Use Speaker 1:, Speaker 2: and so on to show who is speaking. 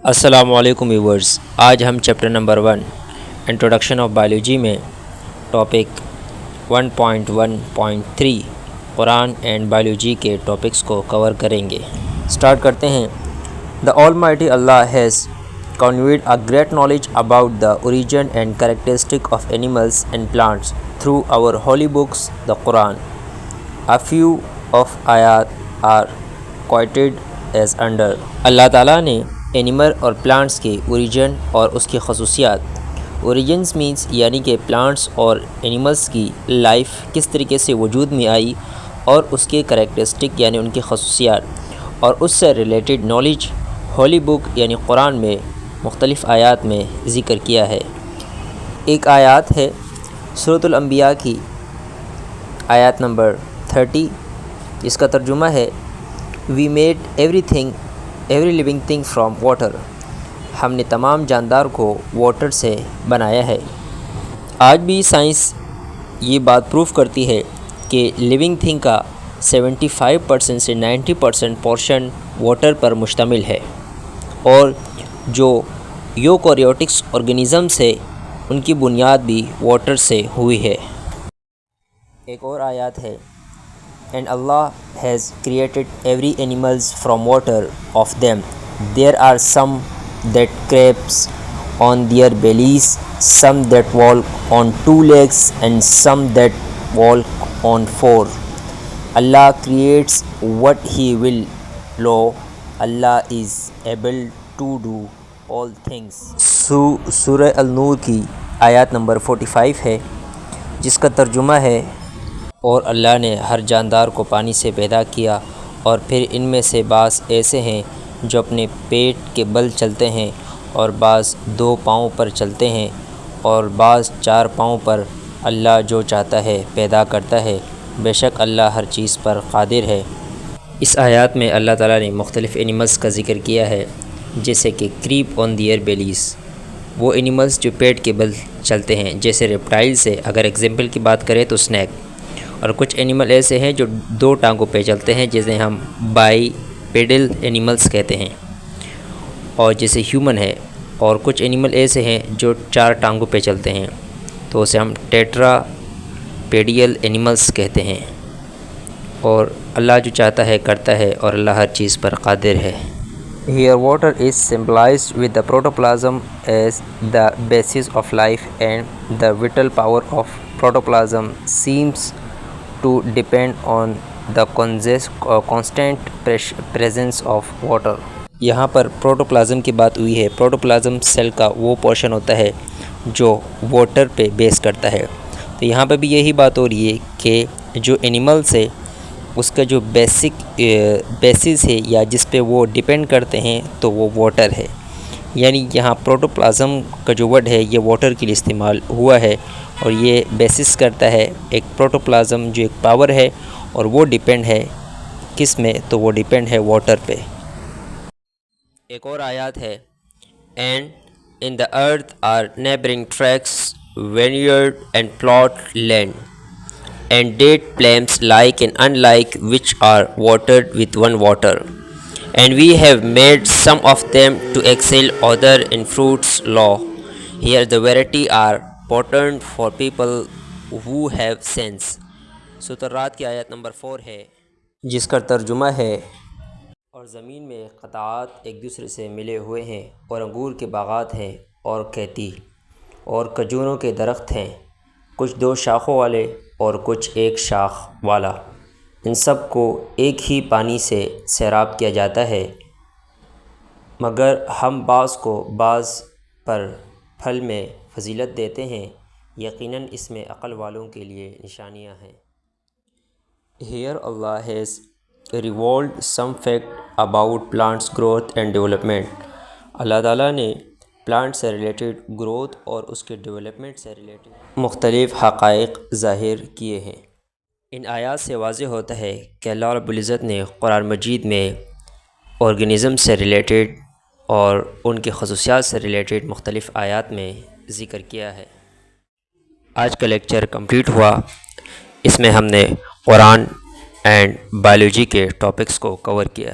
Speaker 1: السلام علیکم ویورز، آج ہم chapter number 1 introduction of biology میں ٹاپک 1.1.3 قرآن اینڈ بایولوجی کے ٹاپکس کو کور کریں گے۔ سٹارٹ کرتے ہیں۔ The Almighty Allah has conveyed a great knowledge about the origin and characteristic of animals and plants through our holy books, the Quran. A few of ayat are quoted as under. اللہ تعالیٰ نے animal اور plants کے origin اور اس کی خصوصیات، origins means یعنی کہ plants اور اینیملس کی لائف کس طریقے سے وجود میں آئی اور اس کے کریکٹرسٹک یعنی ان کی خصوصیات اور اس سے ریلیٹڈ نالج ہولی بک یعنی قرآن میں مختلف آیات میں ذکر کیا ہے۔ ایک آیات ہے سورۃ الانبیاء کی آیات نمبر 30، جس کا ترجمہ ہے we made every living thing from water, ہم نے تمام جاندار کو واٹر سے بنایا ہے۔ آج بھی سائنس یہ بات پروف کرتی ہے کہ لیونگ تھنگ کا 75% سے 90% پورشن واٹر پر مشتمل ہے، اور جو یوکاریوٹکس آرگینزمس ہے ان کی بنیاد بھی واٹر سے ہوئی ہے۔ ایک اور آیات ہے And Allah has created every animals from water. Of them there are some that crabs on their bellies, some that walk on two legs, and some that walk on four. Allah creates what He will. Lo, Allah is able to do all things. سورہ النور کی آیات number 45 ہے، جس کا ترجمہ ہے اور اللہ نے ہر جاندار کو پانی سے پیدا کیا، اور پھر ان میں سے بعض ایسے ہیں جو اپنے پیٹ کے بل چلتے ہیں، اور بعض 2 پاؤں پر چلتے ہیں، اور بعض 4 پاؤں پر۔ اللہ جو چاہتا ہے پیدا کرتا ہے، بے شک اللہ ہر چیز پر قادر ہے۔ اس آیات میں اللہ تعالیٰ نے مختلف اینیملز کا ذکر کیا ہے، جیسے کہ کریپ آن دیئر بیلیز، وہ اینیملز جو پیٹ کے بل چلتے ہیں، جیسے ریپٹائل سے اگر ایگزامپل کی بات کریں تو اسنیک، اور کچھ اینیمل ایسے ہیں جو 2 ٹانگوں پہ چلتے ہیں جسے ہم بائی پیڈل اینیملز کہتے ہیں، اور جیسے ہیومن ہے، اور کچھ اینیمل ایسے ہیں جو 4 ٹانگوں پہ چلتے ہیں تو اسے ہم ٹیٹرا پیڈیل اینیملز کہتے ہیں۔ اور اللہ جو چاہتا ہے کرتا ہے، اور اللہ ہر چیز پر قادر ہے۔ Here water is symbolized with the protoplasm as the basis of life, and the vital power of protoplasm seems to depend on the constant presence of water. یہاں پر پروٹوپلازم کی بات ہوئی ہے۔ پروٹوپلازم سیل کا وہ پورشن ہوتا ہے جو واٹر پہ بیس کرتا ہے، تو یہاں پہ بھی یہی بات ہو رہی ہے کہ جو اینیملس ہے اس کا جو بیسس ہے یا جس پہ وہ ڈیپینڈ کرتے ہیں تو وہ واٹر ہے، یعنی یہاں پروٹوپلازم کا جو ورڈ ہے یہ واٹر کے لیے استعمال ہوا ہے، اور یہ بیسس کرتا ہے ایک پروٹوپلازم جو ایک پاور ہے، اور وہ ڈیپینڈ ہے کس میں، تو وہ ڈیپینڈ ہے واٹر پہ۔ ایک اور آیات ہے and in the earth are neighbouring tracts vineyard and plot land and date plants like and in like which are watered with one water and we have made some of them to excel other in fruits law. Here the variety are potent for people who have sense. سورۃ الرعد کی آیت number 4 ہے، جس کا ترجمہ ہے اور زمین میں قطعات ایک دوسرے سے ملے ہوئے ہیں، اور انگور کے باغات ہیں، اور کھیتی اور کھجوروں کے درخت ہیں، کچھ 2 شاخوں والے اور کچھ 1 شاخ والا، ان سب کو ایک ہی پانی سے سیراب کیا جاتا ہے، مگر ہم بعض کو بعض پر پھل میں فضیلت دیتے ہیں، یقیناً اس میں عقل والوں کے لیے نشانیاں ہیں۔ Here Allah has revealed some fact about plants growth and development. اللہ تعالیٰ نے پلانٹ سے ریلیٹڈ گروتھ اور اس کے ڈیولپمنٹ سے ریلیٹڈ مختلف حقائق ظاہر کیے ہیں۔ ان آیات سے واضح ہوتا ہے کہ اللہ رب العزت نے قرآن مجید میں آرگینزم سے ریلیٹڈ اور ان کی خصوصیات سے ریلیٹڈ مختلف آیات میں ذکر کیا ہے۔ آج کا لیکچر کمپلیٹ ہوا، اس میں ہم نے قرآن اینڈ بایولوجی کے ٹاپکس کو کور کیا۔